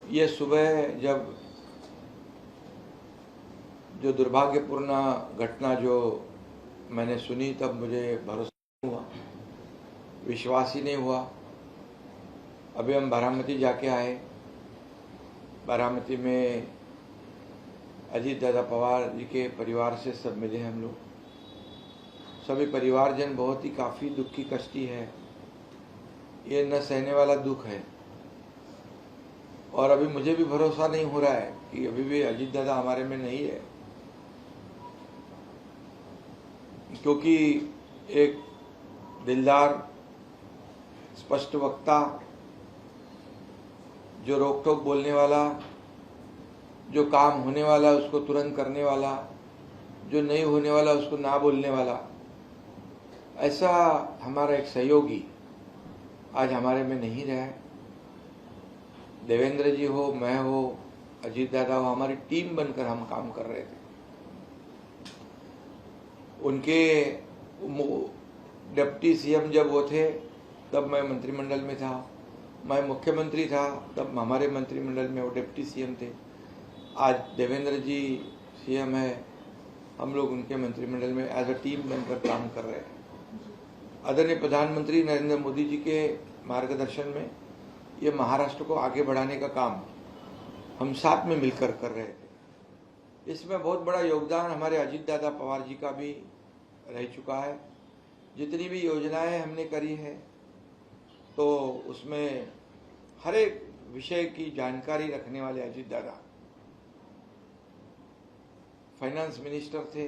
ये सुबह जब जो दुर्भाग्यपूर्ण घटना जो मैंने सुनी तब मुझे भरोसा नहीं हुआ, विश्वास ही नहीं हुआ। अभी हम बारामती जाके आए। बारामती में अजीत दादा पवार जी के परिवार से सब मिले हम लोग। सभी परिवारजन बहुत ही काफ़ी दुखी कष्टी है। ये न सहने वाला दुख है। और अभी मुझे भी भरोसा नहीं हो रहा है कि अभी भी अजीत दादा हमारे में नहीं है, क्योंकि एक दिलदार, स्पष्ट वक्ता, जो रोक टोक बोलने वाला, जो काम होने वाला उसको तुरंत करने वाला, जो नहीं होने वाला उसको ना बोलने वाला, ऐसा हमारा एक सहयोगी आज हमारे में नहीं रहा है। देवेंद्र जी हो, मैं हो, अजीत दादा हो, हमारी टीम बनकर हम काम कर रहे थे। उनके डिप्टी सीएम जब वो थे तब मैं मंत्रिमंडल में था, मैं मुख्यमंत्री था तब हमारे मंत्रिमंडल में वो डिप्टी सीएम थे। आज देवेंद्र जी सीएम है, हम लोग उनके मंत्रिमंडल में एज अ टीम बनकर काम कर रहे हैं। आदरणीय प्रधानमंत्री नरेंद्र मोदी जी के मार्गदर्शन में ये महाराष्ट्र को आगे बढ़ाने का काम हम साथ में मिलकर कर रहे थे। इसमें बहुत बड़ा योगदान हमारे अजीत दादा पवार जी का भी रह चुका है। जितनी भी योजनाएं हमने करी है तो उसमें हर एक विषय की जानकारी रखने वाले अजीत दादा फाइनेंस मिनिस्टर थे।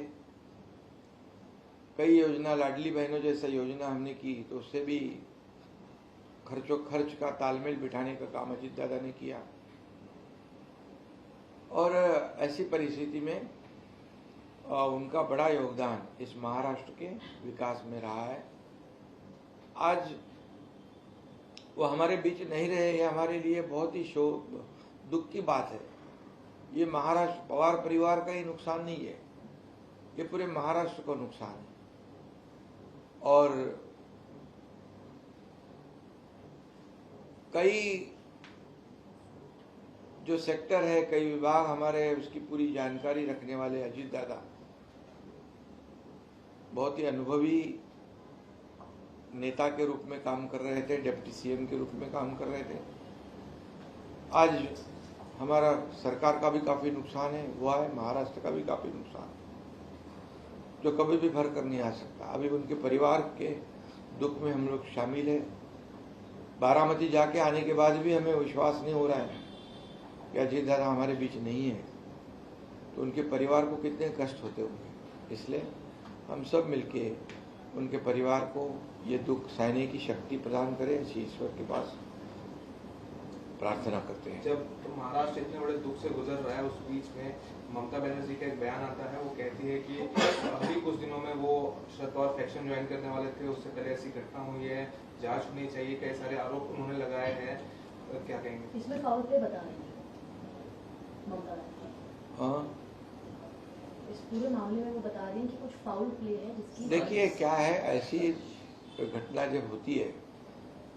कई योजना, लाडली बहनों जैसा योजना हमने की तो उससे भी खर्च का तालमेल बिठाने का काम अजीत दादा ने किया। और ऐसी परिस्थिति में उनका बड़ा योगदान इस महाराष्ट्र के विकास में रहा है। आज वो हमारे बीच नहीं रहे, ये हमारे लिए बहुत ही शोक, दुख की बात है। ये महाराष्ट्र पवार परिवार का ही नुकसान नहीं है, ये पूरे महाराष्ट्र को नुकसान है। और कई जो सेक्टर है, कई विभाग हमारे, उसकी पूरी जानकारी रखने वाले अजीत दादा बहुत ही अनुभवी नेता के रूप में काम कर रहे थे, डिप्टी सीएम के रूप में काम कर रहे थे। आज हमारा सरकार का भी काफी नुकसान है हुआ है, महाराष्ट्र का भी काफी नुकसान जो कभी भी भर कर नहीं आ सकता। अभी उनके परिवार के दुख में हम लोग शामिल है। बारामती जाके आने के बाद भी हमें विश्वास नहीं हो रहा है कि अजीत दादा हमारे बीच नहीं है, तो उनके परिवार को कितने कष्ट होते होंगे। इसलिए हम सब मिलके उनके परिवार को ये दुख सहने की शक्ति प्रदान करें, इसी ईश्वर के पास प्रार्थना करते हैं। जब तो महाराष्ट्र इतने बड़े दुख से गुजर रहा है, उस बीच में ममता बनर्जी का एक बयान आता है। वो कहती है कि अभी कुछ दिनों में वो शरद पवार फैक्शन ज्वाइन करने वाले थे, उससे पहले ऐसी घटना हुई है, जांच होनी चाहिए, कई सारे आरोप उन्होंने लगाए हैं। क्या कहेंगे इसमें? फाउल प्ले बता रहे हैं ममता, इस पूरे मामले में वो बता रही हैं कि कुछ फाउल प्ले है जिसकी। देखिए क्या है, ऐसी घटना जब होती है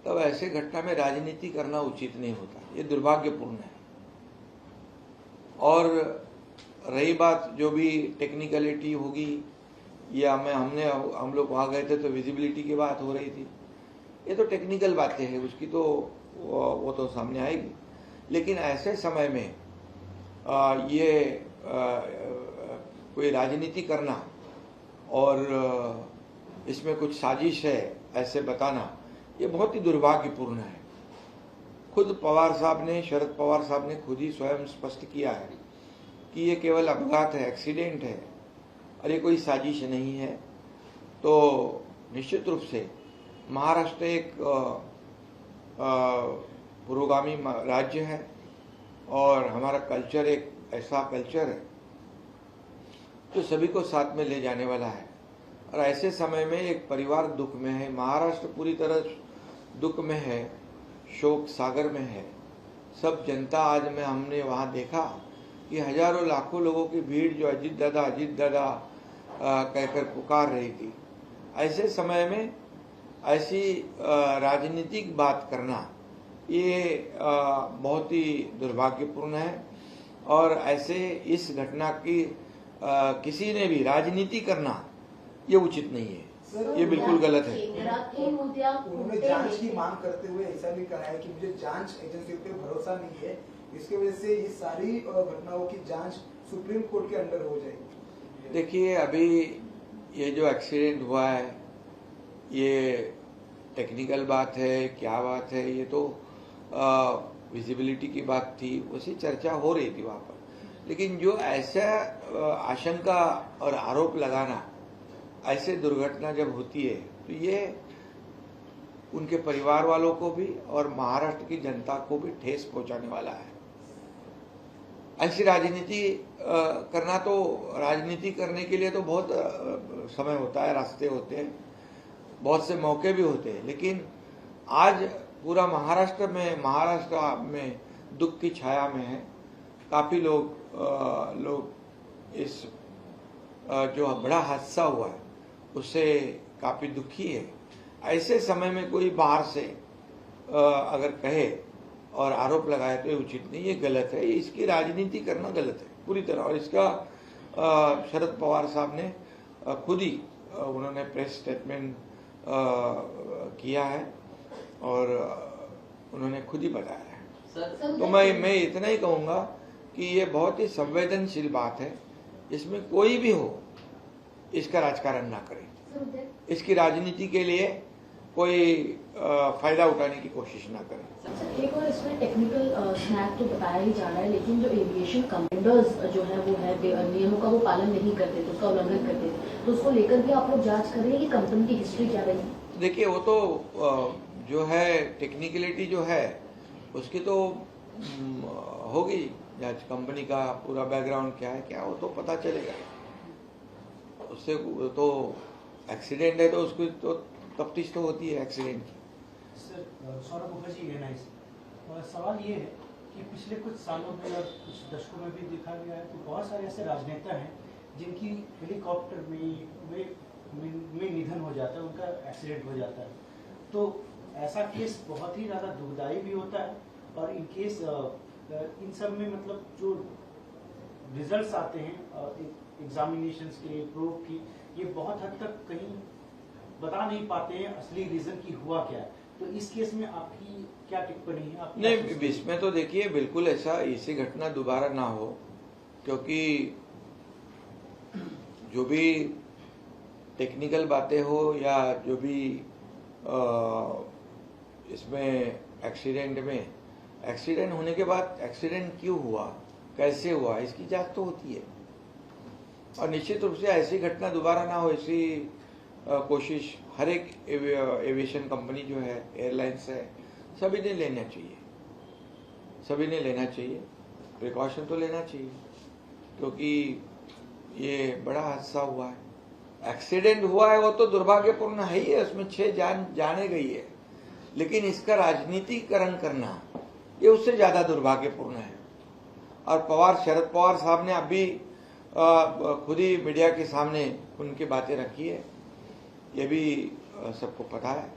तब ऐसे घटना में राजनीति करना उचित नहीं होता, ये दुर्भाग्यपूर्ण है। और रही बात जो भी टेक्निकलिटी होगी, या हम लोग वहाँ गए थे तो विजिबिलिटी की बात हो रही थी, ये तो टेक्निकल बातें हैं, उसकी तो वो तो सामने आएगी। लेकिन ऐसे समय में ये कोई राजनीति करना और इसमें कुछ साजिश है ऐसे बताना, ये बहुत ही दुर्भाग्यपूर्ण है। खुद पवार साहब ने, शरद पवार साहब ने खुद ही स्वयं स्पष्ट किया है कि ये केवल अपघात है, एक्सीडेंट है और ये कोई साजिश नहीं है। तो निश्चित रूप से महाराष्ट्र एक पुरोगामी राज्य है और हमारा कल्चर एक ऐसा कल्चर है जो सभी को साथ में ले जाने वाला है। और ऐसे समय में एक परिवार दुख में है, महाराष्ट्र पूरी तरह दुख में है, शोक सागर में है। सब जनता, आज में हमने वहाँ देखा कि हजारों लाखों लोगों की भीड़ जो अजीत दादा कहकर पुकार रही थी। ऐसे समय में ऐसी राजनीतिक बात करना ये बहुत ही दुर्भाग्यपूर्ण है और ऐसे इस घटना की किसी ने भी राजनीति करना ये उचित नहीं है, ये बिल्कुल गलत है। उन्होंने जांच की मांग करते हुए ऐसा भी कहा है कि मुझे जांच एजेंसी पे भरोसा नहीं है, इसकी वजह से ये सारी घटनाओं की जांच सुप्रीम कोर्ट के अंडर हो जाएगी। देखिए, अभी ये जो एक्सीडेंट हुआ है ये टेक्निकल बात है, क्या बात है, ये तो विजिबिलिटी की बात थी, उसी चर्चा हो रही थी वहां पर। लेकिन जो ऐसा आशंका और आरोप लगाना, ऐसे दुर्घटना जब होती है तो ये उनके परिवार वालों को भी और महाराष्ट्र की जनता को भी ठेस पहुंचाने वाला है। ऐसी राजनीति करना, तो राजनीति करने के लिए तो बहुत समय होता है, रास्ते होते हैं, बहुत से मौके भी होते हैं, लेकिन आज पूरा महाराष्ट्र में दुख की छाया में है। काफी लोग इस जो बड़ा हादसा हुआ है उससे काफी दुखी है। ऐसे समय में कोई बाहर से अगर कहे और आरोप लगाए तो ये उचित नहीं, ये गलत है, इसकी राजनीति करना गलत है पूरी तरह। और इसका शरद पवार साहब ने खुद ही उन्होंने प्रेस स्टेटमेंट किया है और उन्होंने खुद ही बताया है। तो मैं इतना ही कहूंगा कि ये बहुत ही संवेदनशील बात है, इसमें कोई भी हो इसका राजकारण ना करे, इसकी राजनीति के लिए कोई फायदा उठाने की कोशिश ना करे। एक और इसमें टेक्निकल स्नैप तो बताया ही जा रहा है, लेकिन जो एविएशन कमांडर्स जो है वो है नियमों का वो पालन नहीं करते, तो उसका उल्लंघन करते, तो उसको लेकर भी आप लोग जांच कर रहे हैं कि कंपनी की हिस्ट्री क्या रही? देखिए, वो तो जो है टेक्निकलिटी जो है उसकी तो होगी जांच, कंपनी का पूरा बैकग्राउंड क्या है क्या, वो तो पता चलेगा। उससे तो एक्सीडेंट है तो उसकी तो तफ्तीश तो होती है एक्सीडेंट की। सर, सौरभ मुखर्जी है नाइस। सवाल ये है कि पिछले कुछ सालों में और कुछ दशकों में भी देखा गया है कि बहुत सारे ऐसे राजनेता हैं जिनकी हेलीकॉप्टर में निधन हो जाता है, उनका एक्सीडेंट हो जाता है। तो ऐसा केस बहुत ही ज़्यादा दुखदायी भी होता है और इन केस इन सब में मतलब जो रिजल्ट्स आते हैं एग्जामिनेशंस के, प्रूफ की, ये बहुत हद तक कहीं बता नहीं पाते हैं असली रीजन की हुआ क्या है। तो इस केस में आपकी क्या टिप्पणी है? नहीं, इसमें तो देखिए बिल्कुल ऐसी घटना दोबारा ना हो, क्योंकि जो भी टेक्निकल बातें हो या जो भी इसमें एक्सीडेंट होने के बाद एक्सीडेंट क्यों हुआ, कैसे हुआ, इसकी जांच तो होती है और निश्चित रूप से ऐसी घटना दोबारा ना हो, ऐसी कोशिश हर एक एविएशन कंपनी जो है, एयरलाइंस है, सभी ने लेना चाहिए, प्रिकॉशन तो लेना चाहिए, क्योंकि ये बड़ा हादसा हुआ है। एक्सीडेंट हुआ है वो तो दुर्भाग्यपूर्ण है ही है, उसमें 6 जाने गई है, लेकिन इसका राजनीतिकरण करना ये उससे ज्यादा दुर्भाग्यपूर्ण है। और शरद पवार साहब ने अभी खुद ही मीडिया के सामने उनकी बातें रखी है, ये भी सबको पता है।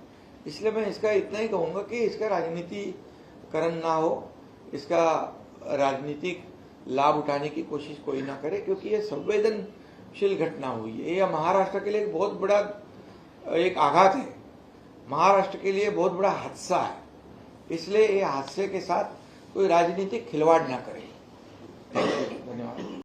इसलिए मैं इसका इतना ही कहूंगा कि इसका राजनीतिकरण ना हो, इसका राजनीतिक लाभ उठाने की कोशिश कोई ना करे, क्योंकि ये संवेदनशील घटना हुई है। यह महाराष्ट्र के लिए एक बहुत बड़ा एक आघात है, महाराष्ट्र के लिए बहुत बड़ा हादसा है, इसलिए ये हादसे के साथ कोई राजनीतिक खिलवाड़ ना करे। धन्यवाद।